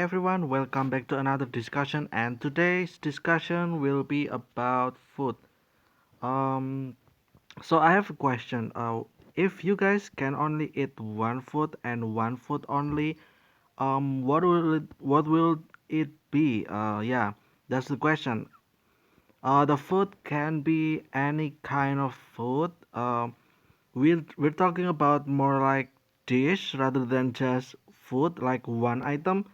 everyone, welcome back to another discussion. And today's discussion will be about food. Um, so I have a question. If you guys can only eat one food and one food only, what will it be? Yeah, that's the question. The food can be any kind of food. We're talking about more like dish rather than just food, like one item.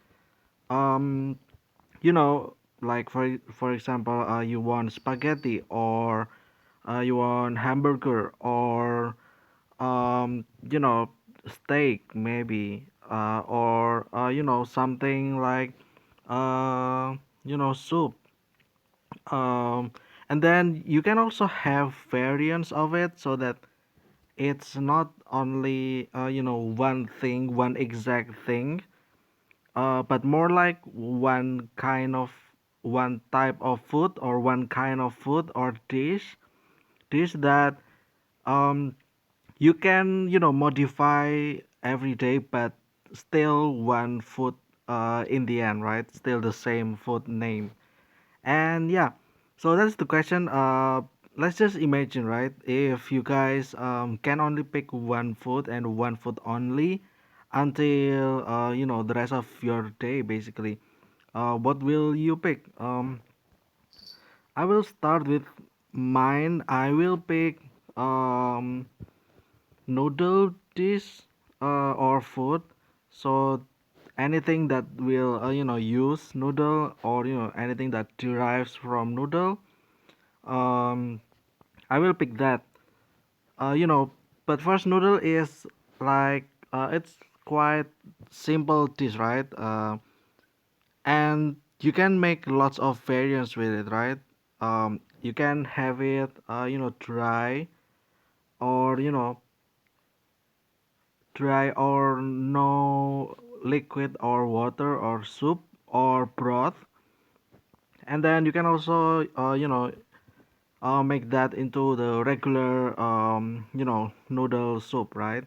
Um, you know, like for example, you want spaghetti or you want hamburger or you know, steak maybe, or something like soup. Um, and then you can also have variants of it so that it's not only one thing, one exact thing, but more like one type of food or one kind of food or dish that um you can modify every day, but still one food in the end, right? Still the same food name. And yeah, so that's the question. Let's just imagine, right? If you guys can only pick one food and one food only until the rest of your day, basically. What will you pick? I will start with mine. I will pick um noodle dish or food. So anything that will use noodle, or anything that derives from noodle, um I will pick that. You know, but first noodle is like it's quite simple dish, right? And you can make lots of variants with it, right? You can have it dry, or dry or no liquid or water or soup or broth. And then you can also make that into the regular noodle soup, right?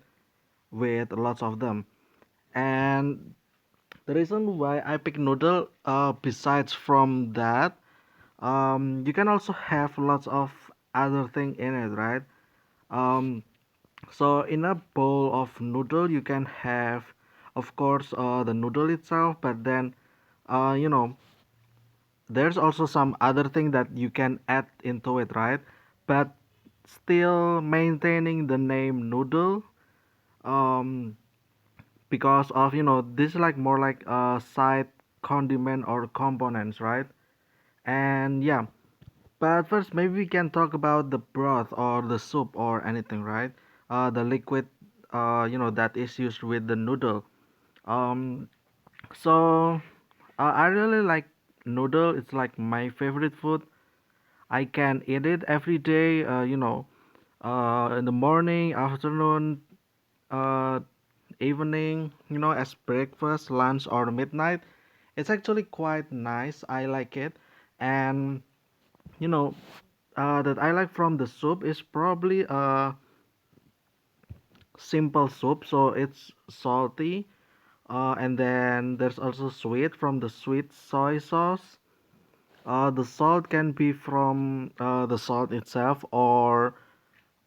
With lots of them. And the reason why I pick noodle, besides from that, you can also have lots of other thing in it, right? um so in a bowl of noodle you can have, of course, the noodle itself, but then you know there's also some other thing that you can add into it, right? But still maintaining the name noodle, um because of this, like more like a side condiment or components, right? And yeah, but first maybe we can talk about the broth or the soup or anything, right? The liquid that is used with the noodle. um so I really like noodle. It's like my favorite food. I can eat it every day, in the morning, afternoon, uh evening, as breakfast, lunch, or midnight. It's actually quite nice. I like it. And you know that I like from the soup is probably a simple soup, so it's salty, and then there's also sweet from the sweet soy sauce. The salt can be from the salt itself, or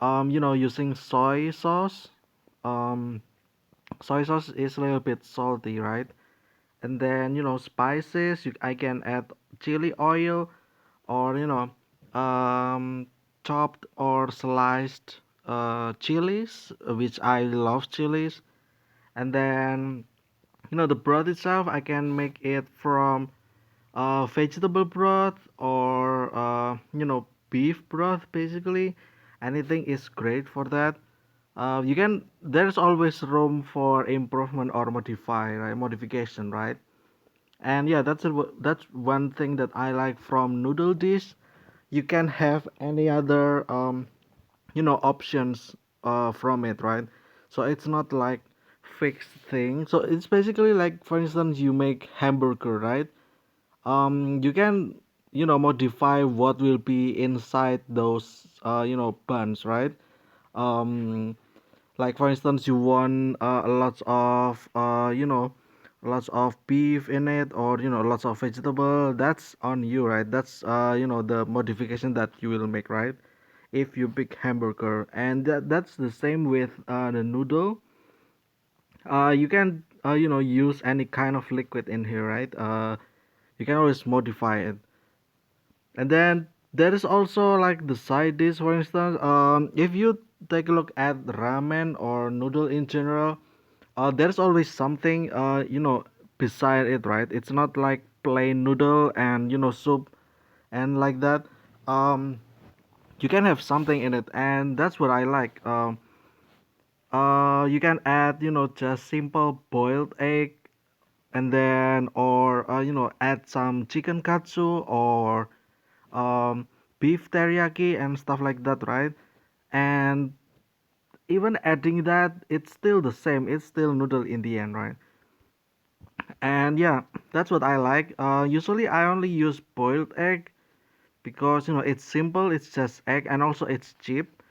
using soy sauce. um Soy sauce is a little bit salty, right? And then spices. I can add chili oil, or chopped or sliced chilies, which I love chilies. And then the broth itself, I can make it from vegetable broth, or beef broth, basically. Anything is great for that. You can There's always room for improvement or modification, right? And yeah, that's one thing that I like from noodle dish. You can have any other options from it, right? So it's not like fixed thing. So it's basically like, for instance, you make hamburger, right? You can modify what will be inside those buns, right? um like for instance, you want a lot of lots of beef in it, or lots of vegetable. That's on you, right? That's the modification that you will make, right? If you pick hamburger, and that's the same with the noodle. You can use any kind of liquid in here, right? You can always modify it. And then there is also like the side dish, for instance. If you take a look at ramen or noodle in general, there's always something beside it, right? It's not like plain noodle and soup and like that. Um, you can have something in it, and that's what I like. You can add just simple boiled egg, and then or add some chicken katsu or um, beef teriyaki and stuff like that, right? And even adding that, it's still the same. It's still noodle in the end, right? And yeah, that's what I like. Usually I only use boiled egg because it's simple. It's just egg, and also it's cheap.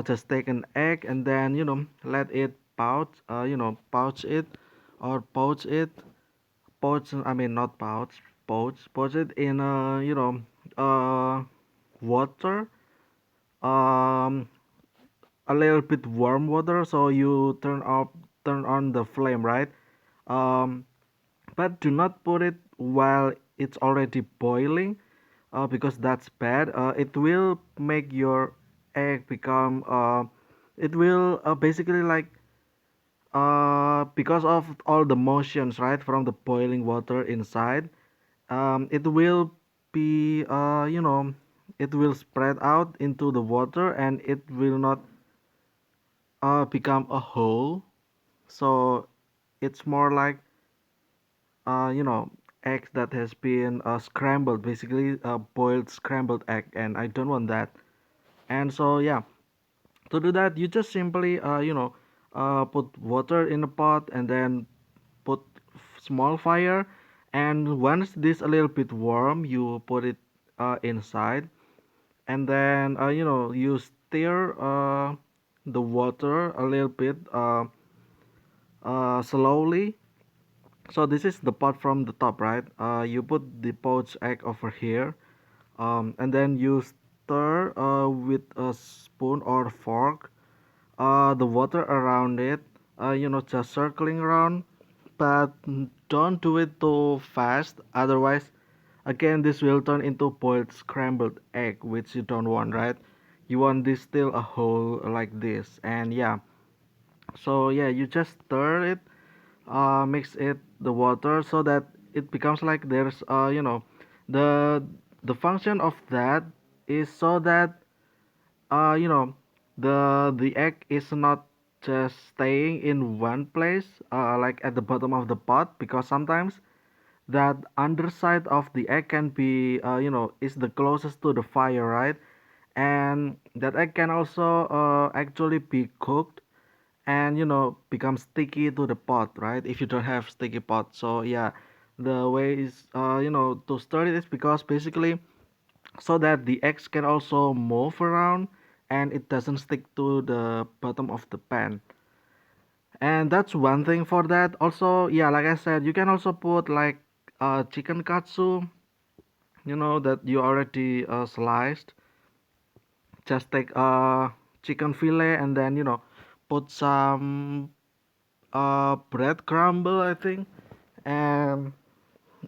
Just take an egg and then let it pouch. Pouch it or poach it. Poach. I mean not pouch. Poach it in water. Um, a little bit warm water, so you turn on the flame, right? Um, but do not put it while it's already boiling, because that's bad. It will make your egg become it will basically like because of all the motions, right, from the boiling water inside, it will be it will spread out into the water, and it will not become a whole. So it's more like eggs that has been scrambled, basically boiled scrambled egg, and I don't want that. And so yeah, to do that, you just simply put water in a pot, and then put small fire, and once this a little bit warm, you put it inside, and then you stir the water a little bit slowly. So this is the pot from the top, right? You put the poached egg over here, and then you stir with a spoon or fork the water around it, just circling around, but don't do it too fast. Otherwise, again, this will turn into boiled scrambled egg, which you don't want, right? You want this still a whole like this, and yeah. So yeah, you just stir it, mix it the water so that it becomes like there's the the function of that is so that you know the egg is not just staying in one place, like at the bottom of the pot, because sometimes that underside of the egg can be is the closest to the fire, right? And that egg can also actually be cooked and become sticky to the pot, right, if you don't have sticky pot. So yeah, the way is to stir it is because basically so that the eggs can also move around and it doesn't stick to the bottom of the pan. And that's one thing for that. Also, yeah, like I said, you can also put like chicken katsu, that you already sliced. Just take chicken fillet and then put some bread crumble, I think, and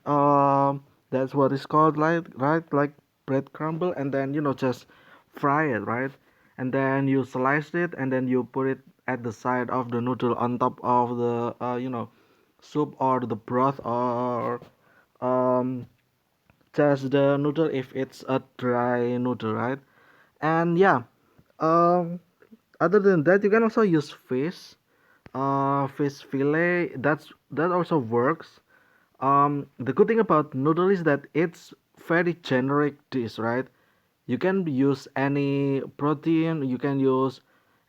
that's what it's called, like, right, like bread crumble, and then just fry it, right, and then you slice it, and then you put it at the side of the noodle on top of the soup or the broth, or um just the noodle if it's a dry noodle, right? And yeah, um other than that, you can also use fish fillet. That also works. The good thing about noodle is that it's very generic dish, right? You can use any protein, you can use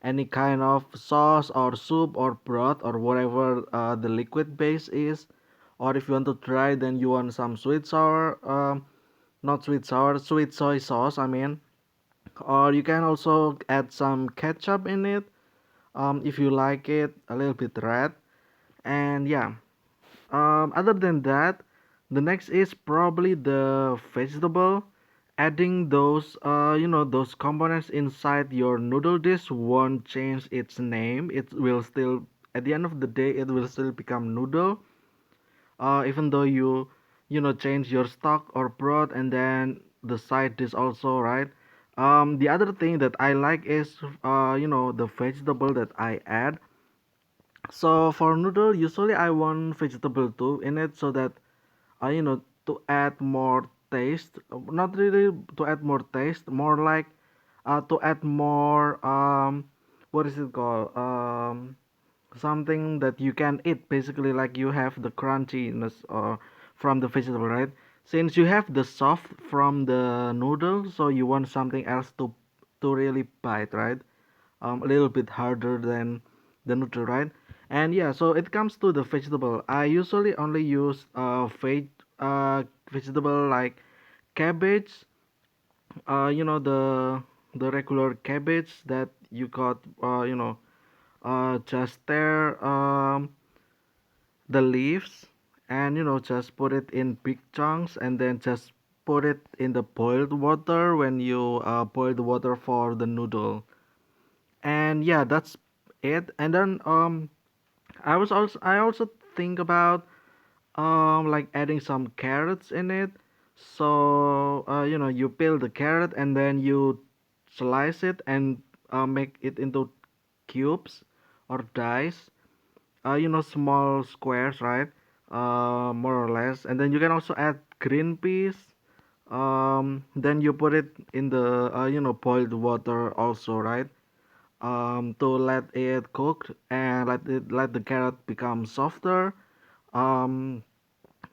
any kind of sauce or soup or broth or whatever the liquid base is. Or if you want to try, then you want some sweet sour, not sweet sour, sweet soy sauce, I mean. Or you can also add some ketchup in it, if you like it a little bit red. And yeah, Other than that, the next is probably the vegetable. Adding those, those components inside your noodle dish won't change its name. It will still, at the end of the day, it will still become noodle. Even though change your stock or broth and then the side dish also, right? The other thing that I like is, the vegetable that I add. So for noodle, usually I want vegetable too in it so that to add more taste. Not really to add more taste, more like to add more what is it called? Something that you can eat basically, like you have the crunchiness from the vegetable, right? Since you have the soft from the noodle, so you want something else to really bite, right? A little bit harder than the noodle, right? And yeah, so it comes to the vegetable. I usually only use vegetable like cabbage, the regular cabbage that you got, just tear the leaves and just put it in big chunks and then just put it in the boiled water when you boil the water for the noodle. And yeah, that's it. And then I also think about like adding some carrots in it. So you peel the carrot and then you slice it and make it into cubes or dice, small squares, right? More or less. And then you can also add green peas. Then you put it in the boiled water also, right? To let it cook and let the carrot become softer. Um,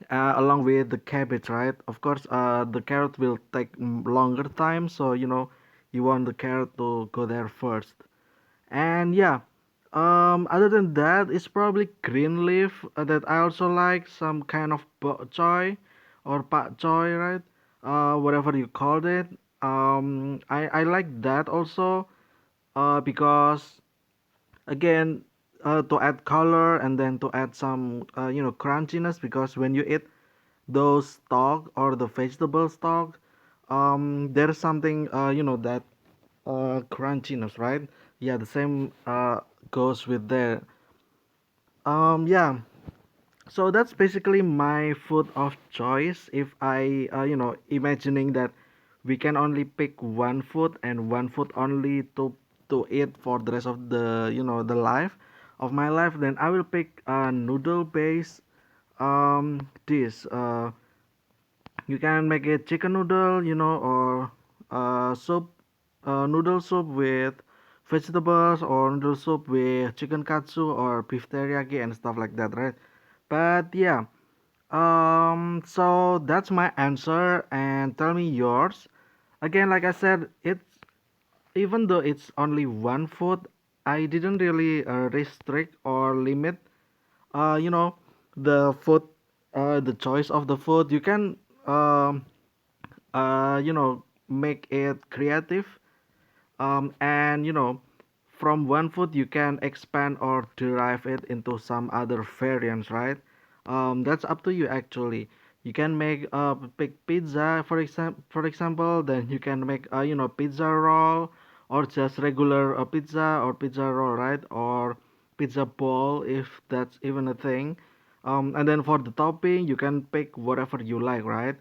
Along with the cabbage, right? Of course, the carrot will take longer time, so you want the carrot to go there first. And yeah, other than that, it's probably green leaf that I also like, some kind of bok choy or pak choy, right? Whatever you called it. I like that also, because again, to add color and then to add some crunchiness, because when you eat those stock or the vegetable stock, there's something that crunchiness, right? Yeah, the same goes with there. Yeah, so that's basically my food of choice. If I imagining that we can only pick one food and one food only to eat for the rest of the the life of my life, then I will pick a noodle based dish. You can make it chicken noodle, or soup, noodle soup with vegetables, or noodle soup with chicken katsu or beef teriyaki and stuff like that, right? But yeah, so that's my answer, and tell me yours. Again, like I said, it's even though it's only one food, I didn't really restrict or limit, you know, the food, the choice of the food. You can, um, make it creative, and from one food you can expand or derive it into some other variants, right? That's up to you actually. You can make a big pizza, for example, then you can make a pizza roll, or just regular pizza or pizza roll, right? Or pizza ball, if that's even a thing. And then for the topping you can pick whatever you like, right?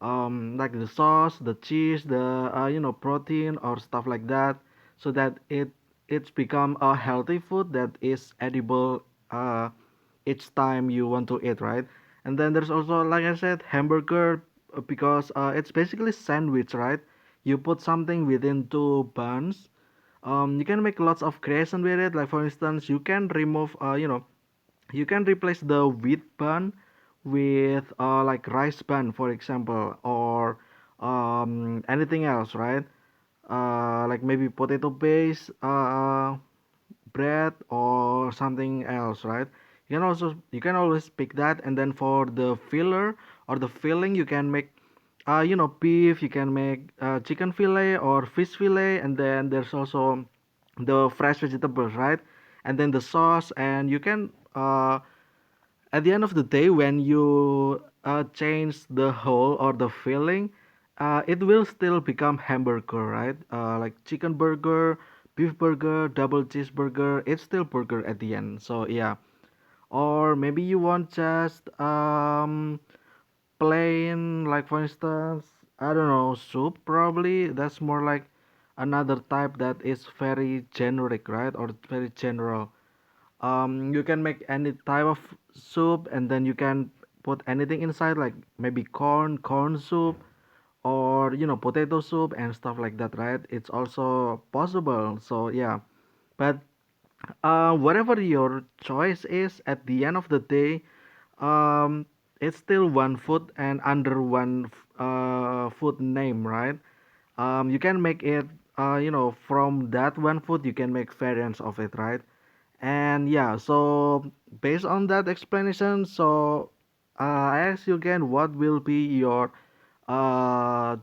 Like the sauce, the cheese, the protein or stuff like that, so that it's become a healthy food that is edible each time you want to eat, right? And then there's also, like I said, hamburger, because it's basically sandwich, right? You put something within two buns. You can make lots of creation with it. Like for instance, you can remove, you can replace the wheat bun with like rice bun, for example, or anything else, right? Like maybe potato based bread or something else, right? You can always pick that. And then for the filler or the filling, you can make beef, you can make chicken fillet or fish fillet. And then there's also the fresh vegetables, right? And then the sauce, and you can at the end of the day, when you change the whole or the filling, it will still become hamburger, right? Like chicken burger, beef burger, double cheeseburger, it's still burger at the end. So yeah. Or maybe you want just plain, like for instance, I don't know, soup probably. That's more like another type that is very generic, right? Or very general. You can make any type of soup and then you can put anything inside, like maybe corn soup, or potato soup and stuff like that, right? It's also possible. So yeah. But whatever your choice is, at the end of the day, um, it's still one food and under one food name, right? You can make it, from that one food, you can make variants of it, right? And yeah, so based on that explanation, so I ask you again, what will be your uh,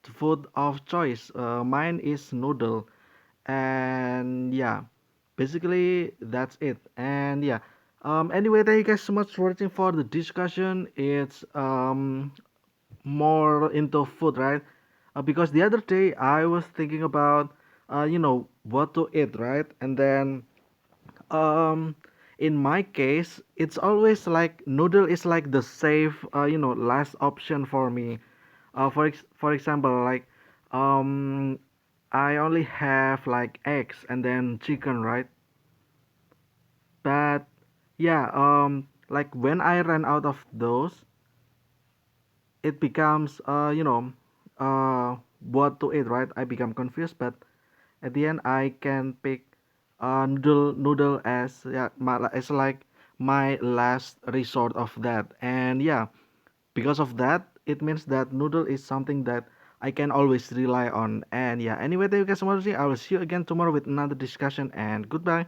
food of choice? Mine is noodle, and yeah, basically that's it. And yeah, anyway, thank you guys so much for watching for the discussion. It's more into food, right? Because the other day I was thinking about what to eat, right? And then um, in my case, it's always like noodle is like the safe, last option for me. For example, like um, I only have like eggs and then chicken, right? But yeah, like when I ran out of those, it becomes what to eat, right? I become confused, but at the end I can pick noodle as, yeah, as like my last resort of that. And yeah, because of that, it means that noodle is something that I can always rely on. And yeah, anyway, thank you guys so much. I will see you again tomorrow with another discussion, and goodbye.